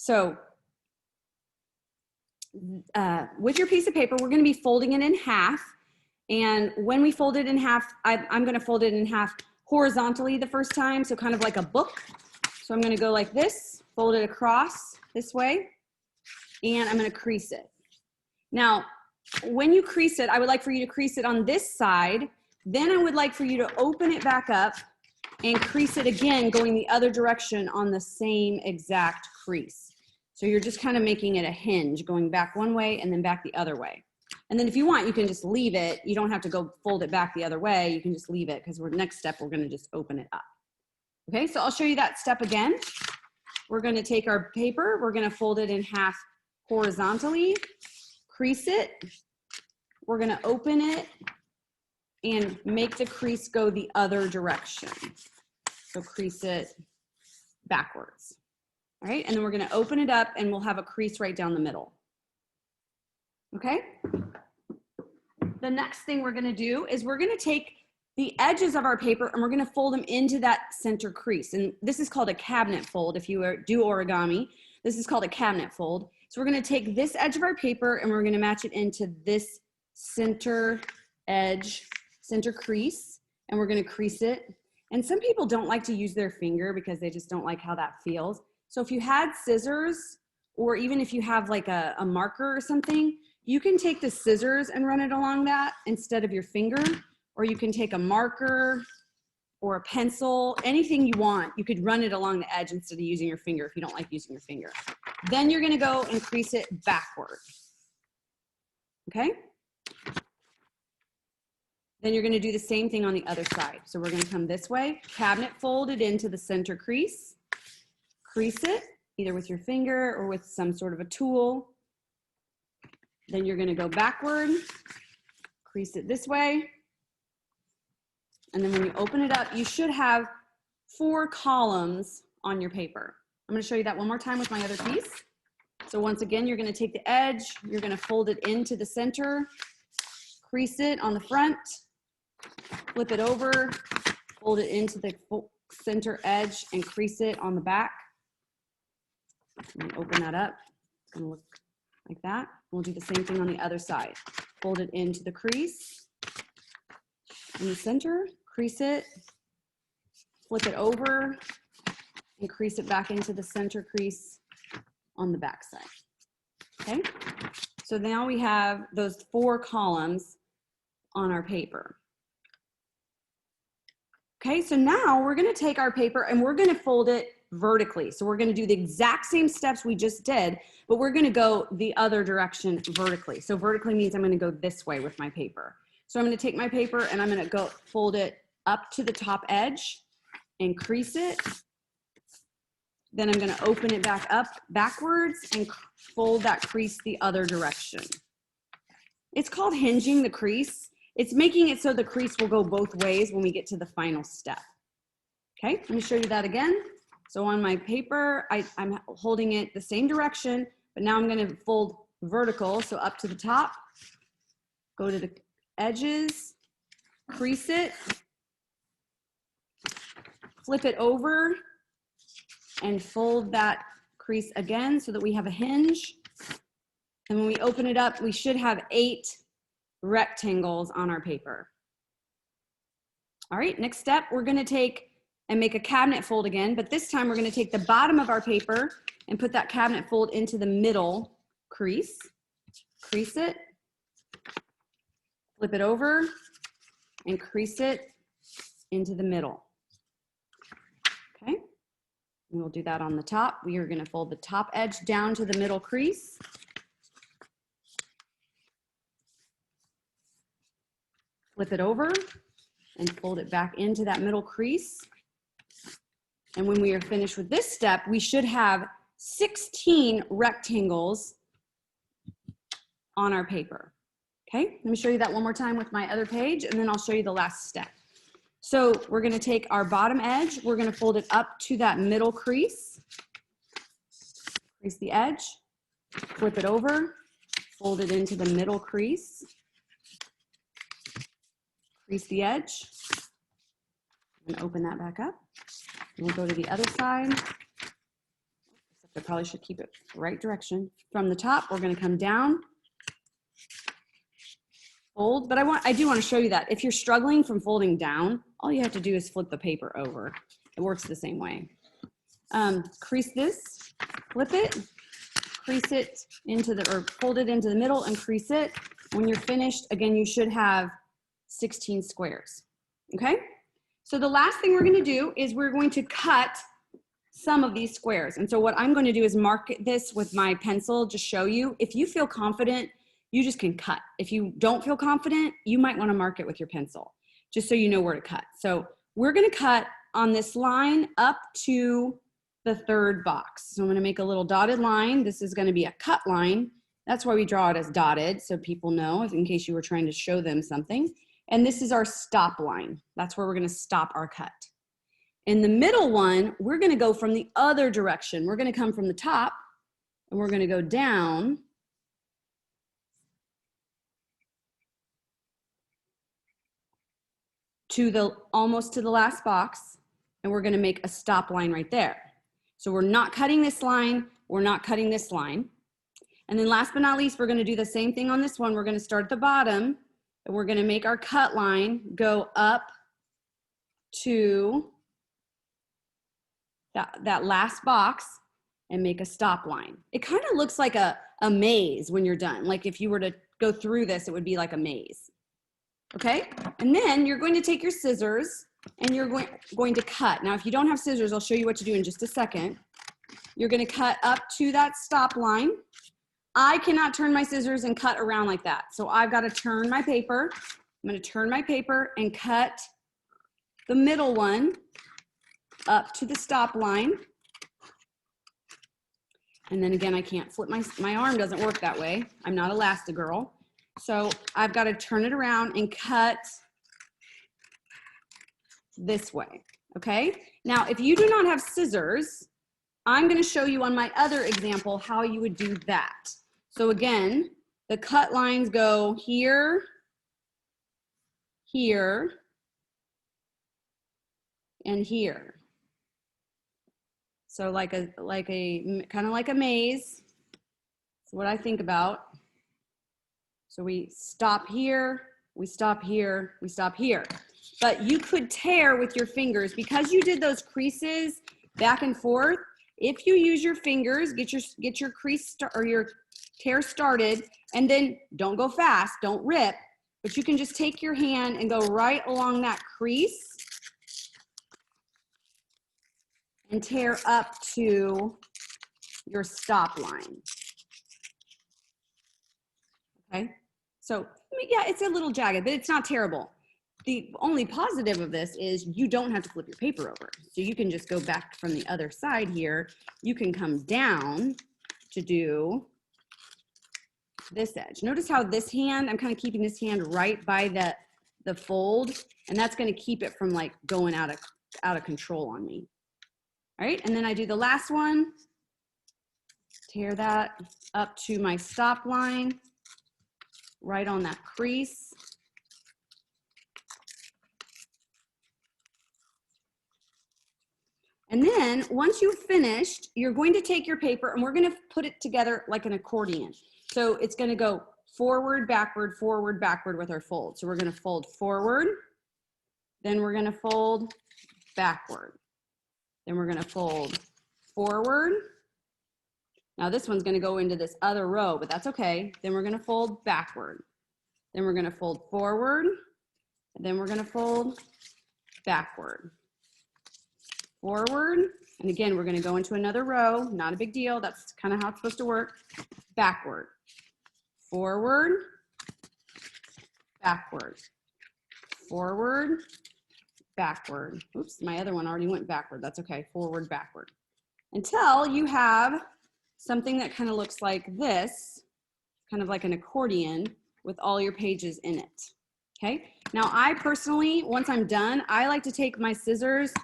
So with your piece of paper, we're going to be folding it in half. And when we fold it in half, I'm going to fold it in half horizontally the first time, so kind of like a book. So I'm going to go like this, fold it across this way, and I'm going to crease it. Now, when you crease it, I would like for you to crease it on this side. Then I would like for you to open it back up and crease it again, going the other direction on the same exact crease. So you're just kind of making it a hinge, going back one way and then back the other way. And then if you want, you can just leave it. You don't have to go fold it back the other way. You can just leave it because next step, we're going to just open it up. Okay, so I'll show you that step again. We're going to take our paper. We're going to fold it in half horizontally, crease it. We're going to open it and make the crease go the other direction. So crease it backwards. All right, and then we're going to open it up and we'll have a crease right down the middle. Okay? The next thing we're going to do is we're going to take the edges of our paper and we're going to fold them into that center crease. And this is called a cabinet fold. If you do origami, this is called a cabinet fold. So we're going to take this edge of our paper and we're going to match it into this center edge, center crease, and we're going to crease it. And some people don't like to use their finger because they just don't like how that feels. So if you had scissors, or even if you have like a marker or something, you can take the scissors and run it along that instead of your finger, or you can take a marker or a pencil, anything you want. You could run it along the edge instead of using your finger if you don't like using your finger. Then you're gonna go and crease it backward, okay? Then you're gonna do the same thing on the other side. So we're gonna come this way, cabinet fold it into the center crease, crease it, either with your finger or with some sort of a tool. Then you're gonna go backward, crease it this way. And then when you open it up, you should have 4 columns on your paper. I'm gonna show you that one more time with my other piece. So once again, you're gonna take the edge, you're gonna fold it into the center, crease it on the front, flip it over, fold it into the center edge and crease it on the back. And open that up, it's gonna look like that. We'll do the same thing on the other side. Fold it into the crease in the center, crease it, flip it over, and crease it back into the center crease on the back side. Okay, so now we have those 4 columns on our paper. Okay, so now we're gonna take our paper and we're gonna fold it vertically. So we're gonna do the exact same steps we just did, but we're gonna go the other direction vertically. So vertically means I'm gonna go this way with my paper. So I'm gonna take my paper and I'm gonna go fold it up to the top edge and crease it. Then I'm gonna open it back up backwards and fold that crease the other direction. It's called hinging the crease. It's making it so the crease will go both ways when we get to the final step. Okay, let me show you that again. So on my paper, I'm holding it the same direction, but now I'm gonna fold vertical, so up to the top, go to the edges, crease it, flip it over, and fold that crease again so that we have a hinge. And when we open it up, we should have 8 rectangles on our paper. All right, next step, we're gonna take and make a cabinet fold again, but this time we're gonna take the bottom of our paper and put that cabinet fold into the middle crease, crease it, flip it over, and crease it into the middle. Okay, and we'll do that on the top. We are gonna fold the top edge down to the middle crease. Flip it over and fold it back into that middle crease. And when we are finished with this step, we should have 16 rectangles on our paper. Okay, let me show you that one more time with my other page, and then I'll show you the last step. So we're gonna take our bottom edge, we're gonna fold it up to that middle crease, crease the edge, flip it over, fold it into the middle crease, crease the edge, and open that back up. And we'll go to the other side. I probably should keep it the right direction. From the top, we're gonna come down, fold, but I do wanna show you that. If you're struggling from folding down, all you have to do is flip the paper over. It works the same way. Crease this, flip it, crease it into the, or fold it into the middle and crease it. When you're finished, again, you should have 16 squares, okay? So the last thing we're gonna do is we're going to cut some of these squares. And so what I'm gonna do is mark this with my pencil, just show you. If you feel confident, you just can cut. If you don't feel confident, you might wanna mark it with your pencil, just so you know where to cut. So we're gonna cut on this line up to the third box. So I'm gonna make a little dotted line. This is gonna be a cut line. That's why we draw it as dotted, so people know, in case you were trying to show them something. And this is our stop line. That's where we're gonna stop our cut. In the middle one, we're gonna go from the other direction. We're gonna come from the top and we're gonna go down to the, almost to the last box, and we're gonna make a stop line right there. So we're not cutting this line, we're not cutting this line. And then last but not least, we're gonna do the same thing on this one. We're gonna start at the bottom and we're gonna make our cut line go up to that last box and make a stop line. It kind of looks like a maze when you're done. Like if you were to go through this, it would be like a maze. Okay? And then you're going to take your scissors and you're going to cut. Now, if you don't have scissors, I'll show you what to do in just a second. You're gonna cut up to that stop line. I cannot turn my scissors and cut around like that. So I've got to turn my paper. I'm gonna turn my paper and cut the middle one up to the stop line. And then again, I can't flip, my arm doesn't work that way. I'm not Elastigirl. So I've got to turn it around and cut this way, okay? Now, if you do not have scissors, I'm gonna show you on my other example how you would do that. So again, the cut lines go here, here, and here. So like a kind of like a maze. That's what I think about. So we stop here, we stop here, we stop here. But you could tear with your fingers because you did those creases back and forth. If you use your fingers, get your crease or your tear started, and then don't go fast, don't rip, but you can just take your hand and go right along that crease and tear up to your stop line. Okay, so yeah, it's a little jagged, but it's not terrible. The only positive of this is you don't have to flip your paper over. So you can just go back from the other side here. You can come down to do this edge. Notice how this hand, I'm kind of keeping this hand right by the fold, and that's going to keep it from like going out of control on me. All right, and then I do the last one, tear that up to my stop line, right on that crease. And then once you've finished, you're going to take your paper and we're going to put it together like an accordion. So it's going to go forward, backward with our fold. So we're going to fold forward, then we're going to fold backward. Then we're going to fold forward. Now this one's going to go into this other row, but that's okay. Then we're going to fold backward. Then we're going to fold forward. And then we're going to fold backward. Forward, and again, we're going to go into another row. Not a big deal. That's kind of how it's supposed to work. Backward, forward, backward, forward, backward. Oops, my other one already went backward. That's okay. Forward, backward. Until you have something that kind of looks like this, kind of like an accordion with all your pages in it. Okay. Now, I personally, once I'm done, I like to take my scissors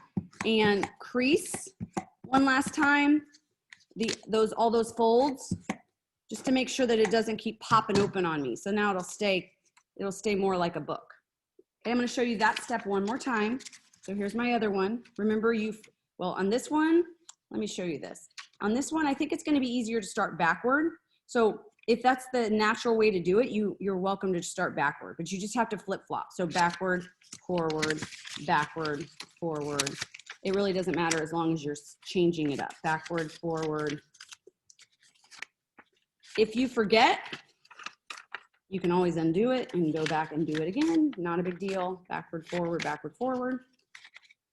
and crease one last time all those folds, just to make sure that it doesn't keep popping open on me. So now it'll stay more like a book. Okay, I'm going to show you that step one more time. So here's my other one. Remember well, on this one, let me show you this. On this one, I think it's gonna be easier to start backward. So if that's the natural way to do it, you're welcome to start backward, but you just have to flip flop. So backward, forward, backward, forward. It really doesn't matter as long as you're changing it up. Backward, forward. If you forget, you can always undo it and go back and do it again. Not a big deal. Backward, forward, backward, forward.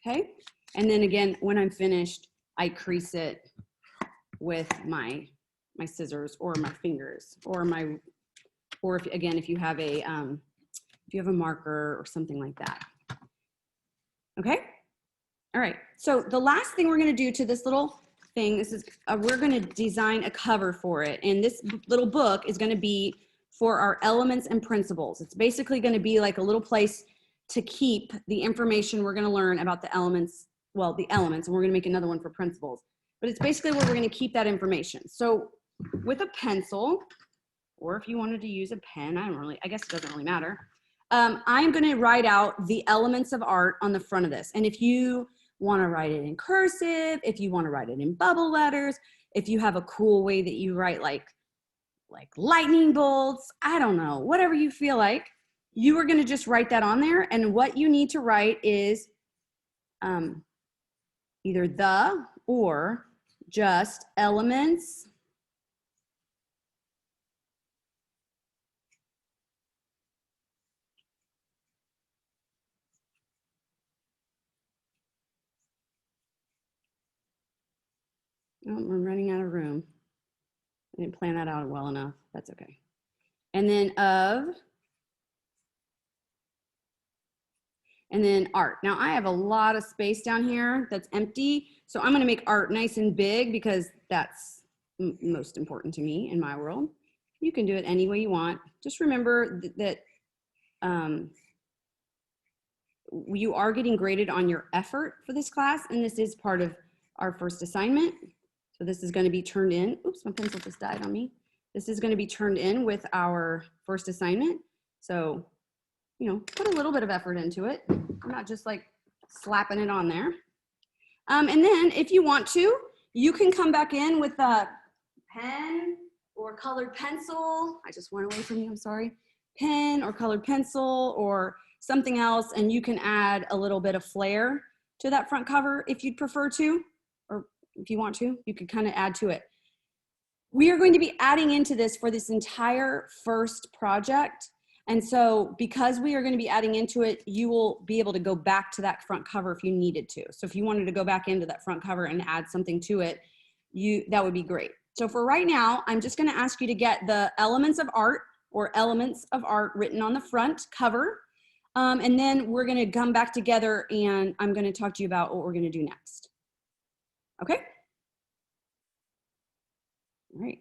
Okay. And then again, when I'm finished, I crease it with my scissors or my fingers or if you have a marker or something like that. Okay. All right. So the last thing we're going to do to this little thing, we're going to design a cover for it. And this little book is going to be for our elements and principles. It's basically going to be like a little place to keep the information we're going to learn about the elements, and we're going to make another one for principles. But it's basically where we're going to keep that information. So with a pencil, or if you wanted to use a pen, I guess it doesn't really matter. I'm going to write out the elements of art on the front of this. And if you want to write it in cursive, if you want to write it in bubble letters, if you have a cool way that you write like lightning bolts, I don't know, whatever you feel like, you are going to just write that on there. And what you need to write is either the or just elements Oh, I'm running out of room. I didn't plan that out well enough. That's okay. And then and then art. Now I have a lot of space down here that's empty. So I'm gonna make art nice and big because that's most important to me in my world. You can do it any way you want. Just remember that you are getting graded on your effort for this class, and this is part of our first assignment. So this is going to be turned in. Oops, my pencil just died on me. This is going to be turned in with our first assignment. So, you know, put a little bit of effort into it. I'm not just like slapping it on there. And then if you want to, you can come back in with a pen or colored pencil. I just went away from you, I'm sorry. Pen or colored pencil or something else, and you can add a little bit of flair to that front cover if you'd prefer to, or if you want to, you could kind of add to it. We are going to be adding into this for this entire first project. And so because we are going to be adding into it, you will be able to go back to that front cover if you needed to. So if you wanted to go back into that front cover and add something to it, that would be great. So for right now, I'm just going to ask you to get the elements of art written on the front cover. And then we're going to come back together and I'm going to talk to you about what we're going to do next. Okay? All right.